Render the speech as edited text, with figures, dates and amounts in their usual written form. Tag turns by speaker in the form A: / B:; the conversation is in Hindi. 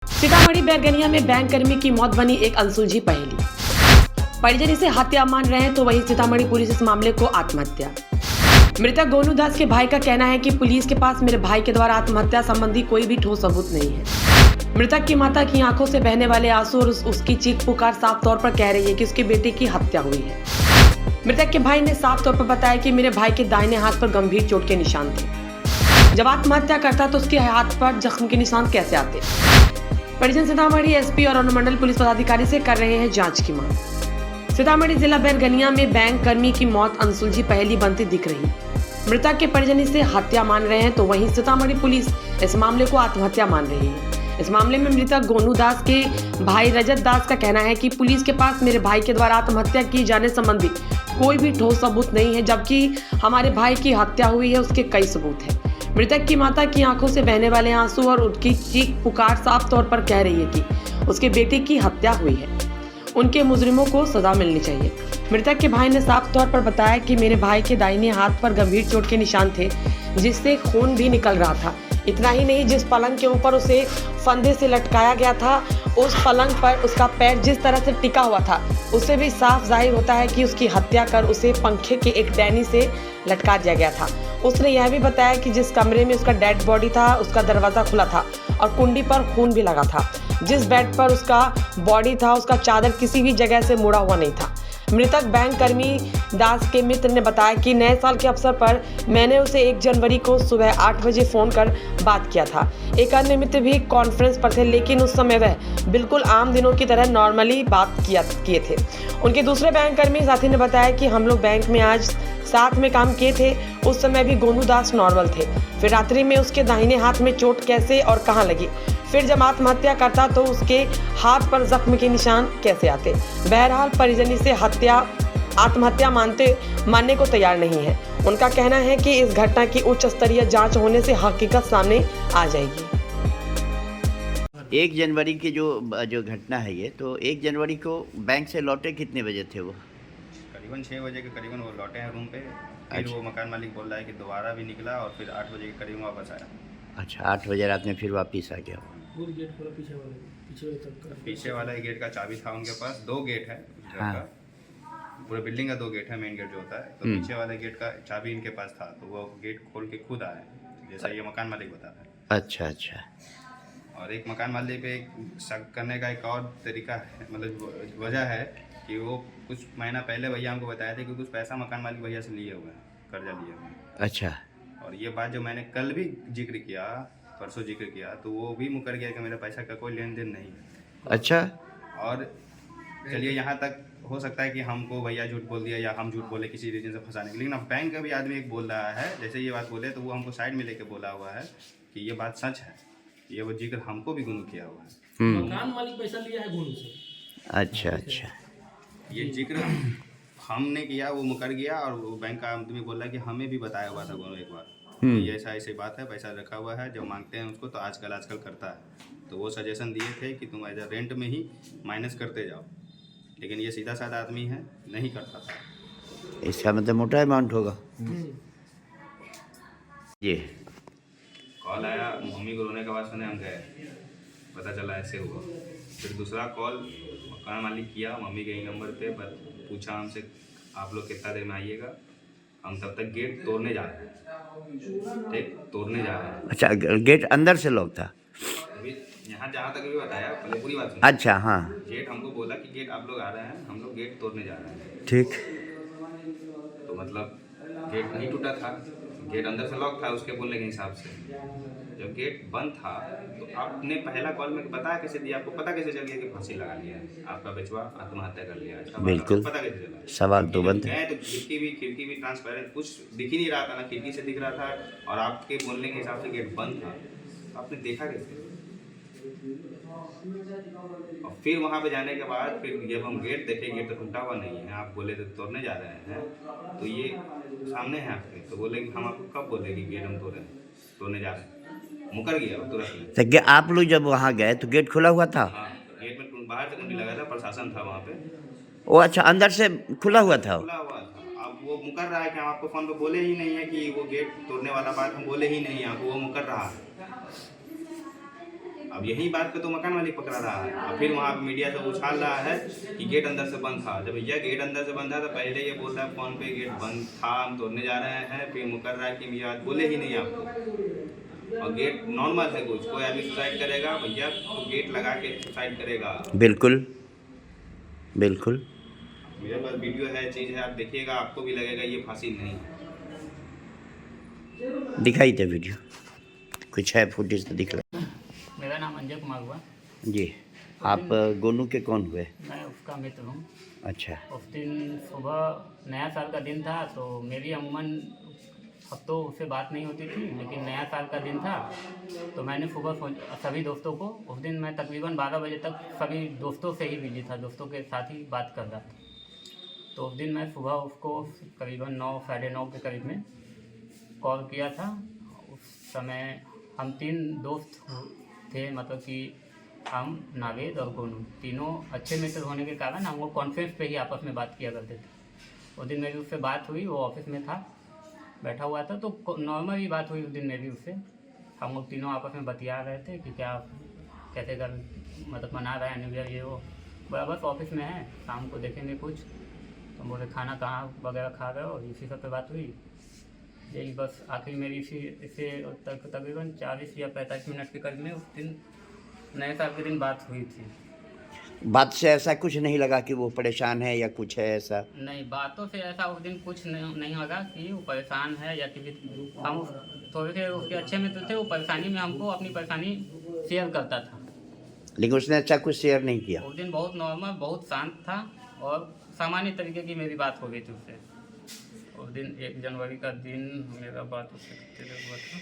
A: सीतामढ़ी बैरगनिया में बैंक कर्मी की मौत बनी एक अनसुलझी पहेली। परिजन इसे हत्या मान रहे हैं तो वहीं सीतामढ़ी पुलिस इस मामले को आत्महत्या। मृतक गोनू दास के भाई का कहना है कि पुलिस के पास मेरे भाई के द्वारा आत्महत्या संबंधी कोई भी ठोस सबूत नहीं है। मृतक की माता की आंखों से बहने वाले आंसू और उसकी चीख पुकार साफ तौर पर कह रही है कि उसके बेटे की हत्या हुई है। मृतक के भाई ने साफ तौर पर बताया कि मेरे भाई के दाहिने हाथ पर गंभीर चोट के निशान थे। जब आत्महत्या करता तो उसके हाथ पर जख्म के निशान कैसे आते। परिजन सीतामढ़ी एसपी और अनुमंडल पुलिस पदाधिकारी से कर रहे हैं जांच की मांग। सीतामढ़ी जिला बैरगनिया में बैंक कर्मी की मौत अनसुलझी पहेली बनती दिख रही। मृतक के परिजन इसे हत्या मान रहे हैं तो वहीं सीतामढ़ी पुलिस इस मामले को आत्महत्या मान रही है। इस मामले में मृतक गोनू दास के भाई रजत दास का कहना है कि पुलिस के पास मेरे भाई के द्वारा आत्महत्या किए जाने संबंधी कोई भी ठोस सबूत नहीं है, जबकि हमारे भाई की हत्या हुई है उसके कई सबूत हैं। मृतक की माता की आंखों से बहने वाले आंसू और उनकी चीख पुकार साफ तौर पर कह रही है कि उसके बेटे की हत्या हुई है। उनके मुजरिमों को सजा मिलनी चाहिए। मृतक के भाई ने साफ तौर पर बताया कि मेरे भाई के दाहिने हाथ पर गंभीर चोट के निशान थे, जिससे खून भी निकल रहा था। इतना ही नहीं, जिस पलंग के ऊपर उसे फंदे से लटकाया गया था, उस पलंग पर उसका पैर जिस तरह से टिका हुआ था, उससे भी साफ जाहिर होता है कि उसकी हत्या कर उसे पंखे के एक टहनी से लटका दिया गया था। उसने यह भी बताया कि जिस कमरे में उसका डेड बॉडी था, उसका दरवाज़ा खुला था और कुंडी पर खून भी लगा था। जिस बेड पर उसका बॉडी था, उसका चादर किसी भी जगह से मुड़ा हुआ नहीं था। मृतक बैंक कर्मी दास के मित्र ने बताया कि नए साल के अवसर पर मैंने उसे 1 जनवरी को सुबह 8 बजे फ़ोन कर बात किया था। एक अन्य मित्र भी कॉन्फ्रेंस पर थे, लेकिन उस समय वह बिल्कुल आम दिनों की तरह नॉर्मली बात किए थे। उनके दूसरे बैंक कर्मी साथी ने बताया कि हम लोग बैंक में आज साथ में काम किए थे, उस समय भी गोनू दास नॉर्मल थे। फिर रात्रि में उसके दाहिने हाथ में चोट कैसे और कहाँ लगी, फिर जब आत्महत्या करता तो उसके हाथ पर जख्म के निशान कैसे आते। बहरहाल परिजन इसे आत्महत्या मानने को तैयार नहीं है। उनका कहना है कि इस घटना की उच्च स्तरीय जांच होने से हकीकत सामने आ जाएगी।
B: 1 जनवरी की जो घटना है ये, तो 1 जनवरी को बैंक से लौटे कितने बजे थे वो?
C: करीबन 6 बजे के करीबन वो लौटे हैं रूम पे। फिर वो मकान मालिक बोल रहा है कि दोबारा भी निकला और फिर 8 बजे के करीब वापस आया।
B: अच्छा, 8 बजे रात में फिर वापस आ गया।
D: पूरी गेट खोला
C: पीछे वाला ही गेट का चाबी था उनके पास। 2 गेट है घर
B: हाँ।
C: का, पूरे बिल्डिंग का 2 गेट है, मेन गेट जो होता है। तो पीछे वाले गेट का चाबी इनके पास था, तो वो गेट खोल के खुद आए, जैसा ये मकान मालिक बता रहा है।
B: अच्छा अच्छा।
C: और एक मकान मालिक पे शक करने का एक और तरीका है, मतलब वजह है कि वो कुछ महीना पहले भैया हमको बताया था कि कुछ पैसा मकान मालिक भैया से लिए हुए हैं, कर्जा लिए हुए हैं।
B: अच्छा।
C: और ये बात जो मैंने कल भी जिक्र किया, परसों जिक्र किया, तो वो भी मुकर गया कि मेरा पैसा का कोई लेन देन नहीं है।
B: अच्छा।
C: और चलिए यहाँ तक हो सकता है कि हमको भैया झूठ बोल दिया या हम झूठ बोले किसी रीजन से फंसाने के, लेकिन अब बैंक का भी आदमी एक बोल रहा है, जैसे ये बात बोले तो वो हमको साइड में लेके बोला हुआ है कि ये बात सच है। ये वो जिक्र हमको भी गुनू किया हुआ है।
D: मकान मालिक पैसा लिया है गोनू से।
B: अच्छा अच्छा।
C: ये जिक्र हमने किया, वो मुकर गया। और वो बैंक का आदमी बोल रहा है कि हमें भी बताया हुआ था गोनू एक बार, ये ऐसा ऐसी बात है, पैसा रखा हुआ है, जब मांगते हैं उसको तो आजकल करता है। तो वो सजेशन दिए थे कि तुम एज अ रेंट में ही माइनस करते जाओ, लेकिन ये सीधा साधा आदमी है, नहीं करता था।
B: इसका मतलब मोटा अमाउंट होगा ये।
C: कॉल आया, मम्मी को रोने के बाद सुने हम गए, पता चला ऐसे हुआ। फिर दूसरा कॉल मकान मालिक किया मम्मी के ही नंबर पे, पूछा हमसे आप लोग कितना देर में आइएगा, हम तब तक गेट तोड़ने जा रहे हैं। ठीक, तोड़ने जा रहे हैं।
B: अच्छा, गेट अंदर से लॉक था?
C: अभी यहाँ जहाँ तक भी बताया, पहले पूरी बात सुनिए।
B: अच्छा हाँ।
C: गेट हमको बोला कि गेट आप लोग आ रहे हैं, हम लोग गेट तोड़ने जा रहे हैं।
B: ठीक।
C: तो मतलब गेट नहीं टूटा था, गेट अंदर से लॉक था उसके बोलने के हिसाब से। जब गेट बंद था तो आपने पहला कॉल में बताया कैसे दिया, आपको पता कैसे चल गया कि फांसी लगा लिया है, आपका बेचवा आत्महत्या कर लिया है?
B: बिल्कुल
C: पता कैसे चला?
B: सवाल तो बंद है।
C: तो खिड़की भी ट्रांसपेरेंट, कुछ दिख ही नहीं रहा था ना, खिड़की से दिख रहा था, और आपके बोलने के हिसाब से गेट बंद था, तो आपने देखा कैसे? और फिर वहाँ पे जाने के बाद फिर जब हम गेट देखे, गेट तो टूटा हुआ नहीं है, आप बोले तो तोड़ने जा रहे हैं, तो ये सामने है आपके, तो बोले कि हम आपको कब बोले कि गेट हम तोड़ने जा रहे हैं? मुकर गया वो तुरंत।
B: तो आप लोग जब वहाँ गए तो गेट खुला हुआ था?
C: हाँ, गेट में बाहर से कुंडी लगा था, प्रशासन था वहाँ पे।
B: ओ अच्छा, अंदर से खुला हुआ था?
C: खुला हुआ था। अब वो मुकर रहा है कि हम आपको फोन पे बोले ही नहीं है कि वो गेट तोड़ने वाला बात हम बोले ही नहीं है, वो मुकर रहा है। अब यही बात पे तो मकान मालिक पकड़ा रहा है और फिर वहाँ पे मीडिया से उछाल रहा है कि गेट अंदर से बंद था। जब भैया गेट अंदर से बंद था तो पहले ये बोलता है फोन पे गेट बंद था, हम तोड़ने जा रहे हैं, फिर मुकर रहा है कि भैया बोले ही नहीं आपको। और गेट नॉर्मल है, कुछ कोई आदमी सुसाइड करेगा भैया तो गेट लगा के सुसाइड करेगा।
B: बिल्कुल बिल्कुल।
C: मेरे पास वीडियो है, चीज़ है, आप देखिएगा आपको भी लगेगा ये फांसी नहीं है।
B: दिखाई दे वीडियो, कुछ है फुटेज तो दिख रहा
E: मेरा नाम अंजय कुमार हुआ।
B: जी। आप गोनू के कौन हुए?
E: मैं उसका मित्र हूँ।
B: अच्छा।
E: उस दिन सुबह नया साल का दिन था, तो मेरी अमूमन अब तो उससे बात नहीं होती थी, लेकिन नया साल का दिन था तो मैंने सुबह सभी दोस्तों को, उस दिन मैं तकरीबन 12 बजे तक सभी दोस्तों से ही बिजी था, दोस्तों के साथ ही बात कर रहा था। तो उस दिन मैं सुबह उसको करीबन 9 साढ़े 9 के करीब में कॉल किया था। उस समय हम 3 दोस्त थे, मतलब कि हम, नागेद और गोनू, तीनों अच्छे मित्र होने के कारण हम वो कॉन्फ्रेंस पे ही आपस में बात किया करते थे। उस दिन मेरी उससे बात हुई, वो ऑफिस में था, बैठा हुआ था, तो नॉर्मल ही बात हुई उस दिन मेरी उससे। हम लोग तीनों आपस में बतिया रहे थे कि क्या कैसे कर मतलब मना रहा है न्यू ईयर, ये वो। बस ऑफिस में है, शाम को देखेंगे कुछ, तो बोले खाना कहाँ वगैरह खा रहे हो, इसी सब पे बात हुई। यही बस आखिरी मेरी इससे तकरीबन 40 या 45 मिनट के करीब में उस दिन नए साल के दिन बात हुई थी।
B: बात से ऐसा कुछ नहीं लगा कि वो परेशान है या कुछ है ऐसा?
E: नहीं, बातों से ऐसा उस दिन कुछ नहीं लगा कि वो परेशान है या किसी, हम थोड़े से उसके अच्छे मित्र थे, वो परेशानी में हमको अपनी परेशानी शेयर करता था।
B: लेकिन उसने अच्छा कुछ शेयर नहीं किया?
E: उस दिन बहुत नॉर्मल, बहुत शांत था और सामान्य तरीके की मेरी बात हो गई थी उससे। उस दिन 1 जनवरी का दिन मेरा बात उससे हुआ था।